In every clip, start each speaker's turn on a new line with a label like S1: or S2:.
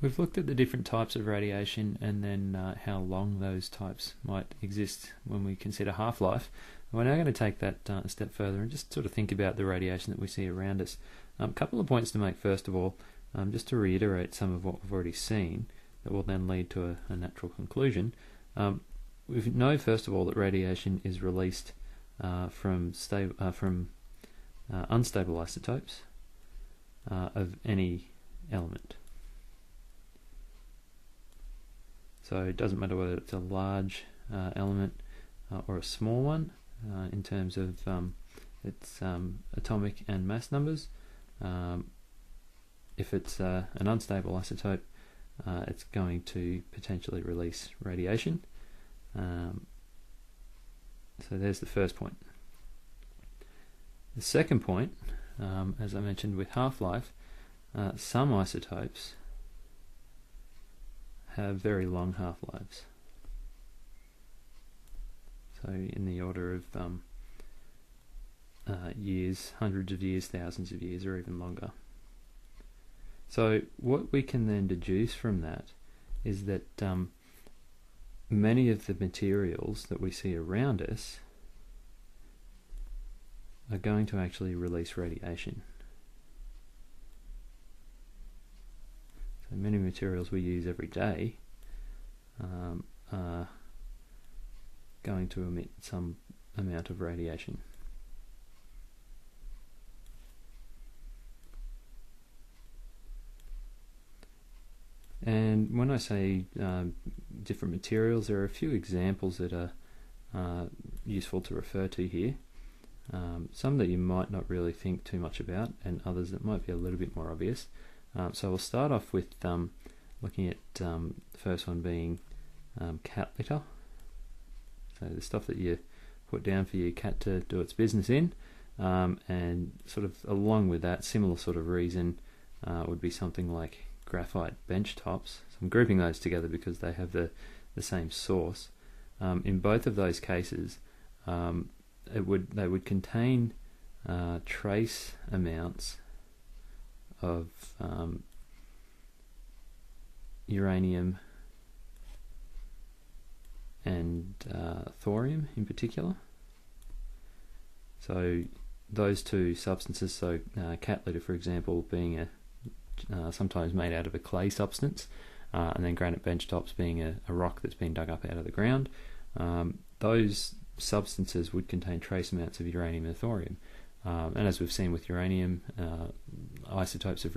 S1: We've looked at the different types of radiation and then how long those types might exist when we consider half-life. We're now going to take that a step further and just sort of think about the radiation that we see around us. A couple of points to make first of all, just to reiterate some of what we've already seen that will then lead to a natural conclusion. We know first of all that radiation is released from unstable isotopes of any element. So it doesn't matter whether it's a large element or a small one in terms of its atomic and mass numbers. If it's an unstable isotope, it's going to potentially release radiation. So there's the first point. The second point, as I mentioned with half-life, some isotopes have very long half-lives. So in the order of years, hundreds of years, thousands of years, or even longer. So what we can then deduce from that is that many of the materials that we see around us are going to actually release radiation. So many materials we use every day are going to emit some amount of radiation. And when I say different materials, there are a few examples that are useful to refer to here. Some that you might not really think too much about, and others that might be a little bit more obvious. So we'll start off with looking at the first one being cat litter. So the stuff that you put down for your cat to do its business in, and sort of along with that, similar sort of reason would be something like graphite bench tops. So I'm grouping those together because they have the same source. In both of those cases, they would contain trace amounts of uranium and thorium in particular. So those two substances, so cat litter for example being sometimes made out of a clay substance, and then granite bench tops being a rock that's been dug up out of the ground, those substances would contain trace amounts of uranium and thorium. And as we've seen with uranium, isotopes of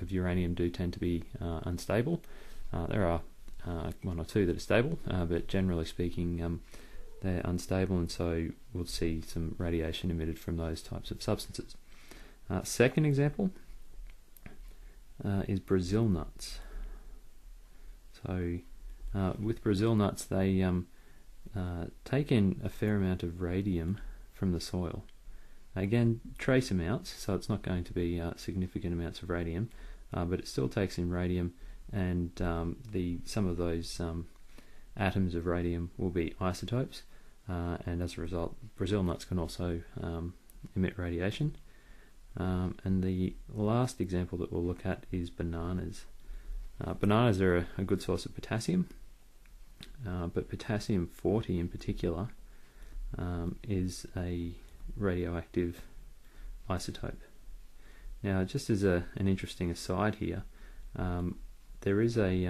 S1: uranium do tend to be unstable. There are one or two that are stable, but generally speaking they're unstable, and so we'll see some radiation emitted from those types of substances. Second example is Brazil nuts. So with Brazil nuts, they take in a fair amount of radium from the soil. Again, trace amounts, so it's not going to be significant amounts of radium, but it still takes in radium, and some of those atoms of radium will be isotopes, and as a result, Brazil nuts can also emit radiation. And the last example that we'll look at is bananas. Bananas are a good source of potassium, but potassium-40 in particular is a radioactive isotope. Now, just as an interesting aside here, there is a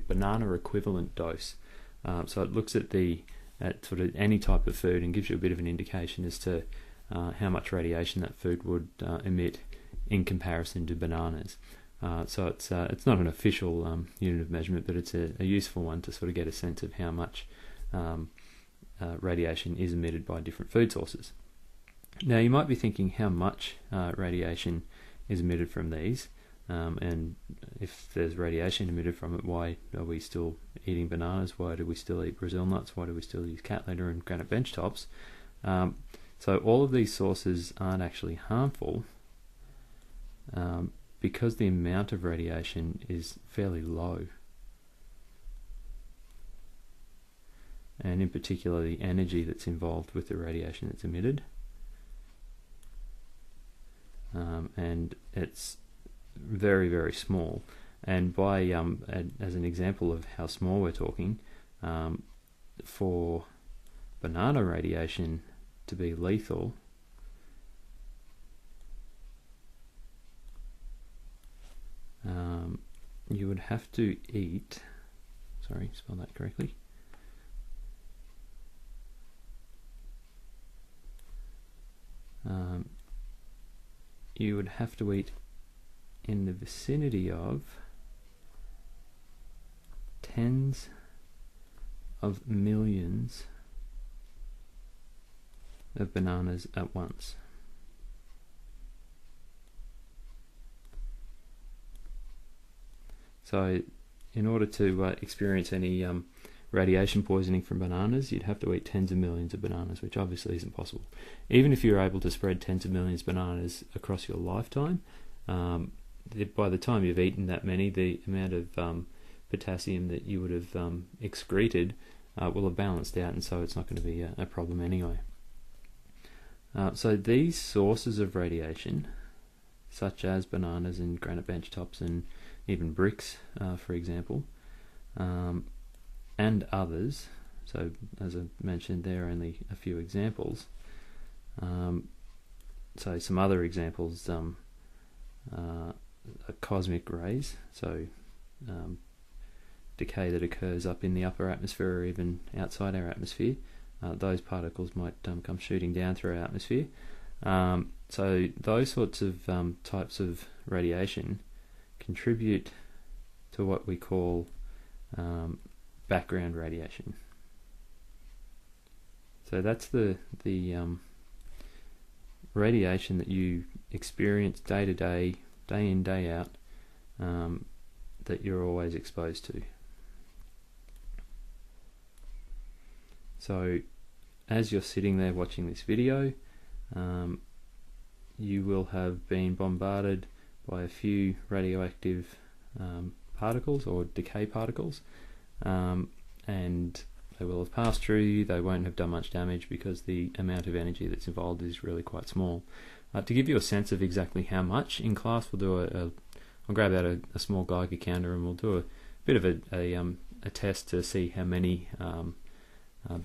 S1: banana equivalent dose. So it looks at sort of any type of food and gives you a bit of an indication as to how much radiation that food would emit in comparison to bananas. So it's not an official unit of measurement, but it's a useful one to sort of get a sense of how much radiation is emitted by different food sources. Now you might be thinking how much radiation is emitted from these, and if there's radiation emitted from it, why are we still eating bananas? Why do we still eat Brazil nuts? Why do we still use cat litter and granite bench tops? So all of these sources aren't actually harmful because the amount of radiation is fairly low. And in particular the energy that's involved with the radiation that's emitted. and it's very, very small. And by as an example of how small we're talking, for banana radiation to be lethal, you would have to eat, sorry, spell that correctly, you would have to eat in the vicinity of tens of millions of bananas at once. So in order to experience any radiation poisoning from bananas, you'd have to eat tens of millions of bananas, which obviously isn't possible. Even if you're able to spread tens of millions of bananas across your lifetime, by the time you've eaten that many, the amount of potassium that you would have excreted will have balanced out, and so it's not going to be a problem anyway. So these sources of radiation, such as bananas and granite bench tops and even bricks, for example, and others, so as I mentioned, there are only a few examples. So some other examples are cosmic rays, so decay that occurs up in the upper atmosphere or even outside our atmosphere. Those particles might come shooting down through our atmosphere. So those sorts of types of radiation contribute to what we call background radiation. So that's the radiation that you experience day to day, day in, day out, that you're always exposed to. So as you're sitting there watching this video, you will have been bombarded by a few radioactive particles or decay particles, and they will have passed through you. They won't have done much damage because the amount of energy that's involved is really quite small. To give you a sense of exactly how much, in class we'll do I'll grab out a small Geiger counter and we'll do a bit of a test to see how many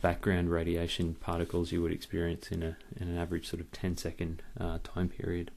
S1: background radiation particles you would experience in an average sort of 10-second time period.